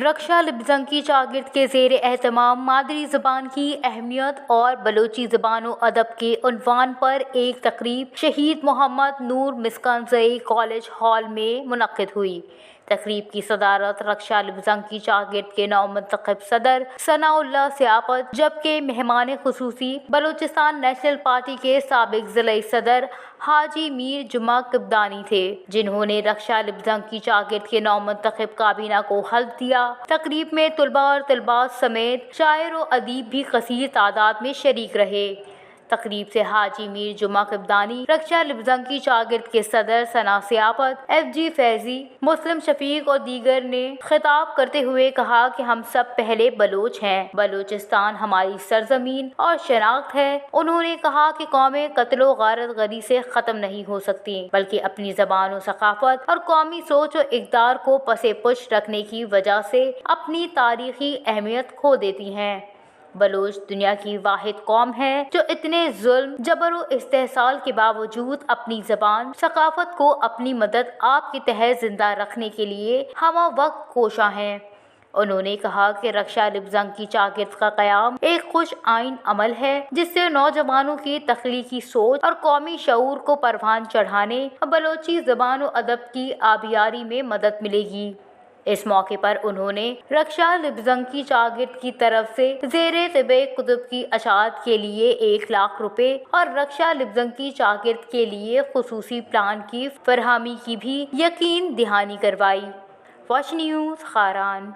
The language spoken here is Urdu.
رکشا لبزنگ کی شاگرد کے زیر اہتمام مادری زبان کی اہمیت اور بلوچی زبان و ادب کے عنوان پر ایک تقریب شہید محمد نور مسکنزئی کالج ہال میں منعقد ہوئی۔ تقریب کی صدارت رکشا لبزنگ کی شاگرد کے نومنتخب صدر ثناء اللہ سیاپت، جبکہ مہمان خصوصی بلوچستان نیشنل پارٹی کے سابق ضلعی صدر حاجی میر جمعہ قبدانی تھے، جنہوں نے رکشا لبزنگ کی شاگرد کے نومنتخب کابینہ کو حلف دیا۔ تقریب میں طلباء اور طالبات سمیت شاعر و ادیب بھی کثیر تعداد میں شریک رہے۔ تقریب سے حاجی میر جمعہ قبدانی، رکشا لبزنگ کی شاگرد کے صدر ثناء سیاپت، ایف جی فیضی، مسلم شفیق اور دیگر نے خطاب کرتے ہوئے کہا کہ ہم سب پہلے بلوچ ہیں، بلوچستان ہماری سرزمین اور شناخت ہے۔ انہوں نے کہا کہ قومیں قتل و غارت گری سے ختم نہیں ہو سکتی، بلکہ اپنی زبان و ثقافت اور قومی سوچ و اقدار کو پس پش رکھنے کی وجہ سے اپنی تاریخی اہمیت کھو دیتی ہیں۔ بلوچ دنیا کی واحد قوم ہے جو اتنے ظلم، جبر و استحصال کے باوجود اپنی زبان، ثقافت کو اپنی مدد آپ کے تحت زندہ رکھنے کے لیے ہمہ وقت کوشاں ہیں۔ انہوں نے کہا کہ رکشا لبزنگ کی شاگرد کا قیام ایک خوش آئین عمل ہے جس سے نوجوانوں کی تخلیقی سوچ اور قومی شعور کو پروان چڑھانے اور بلوچی زبان و ادب کی آبیاری میں مدد ملے گی۔ اس موقع پر انہوں نے رکشا لبزنگ کی شاگرد کی طرف سے زیر طبع کتب کی اشاعت کے لیے 1,00,000 روپے اور رکشا لبزنگ کی شاگرد کے لیے خصوصی پلان کی فراہمی کی بھی یقین دہانی کروائی۔ Watch news, Kharan.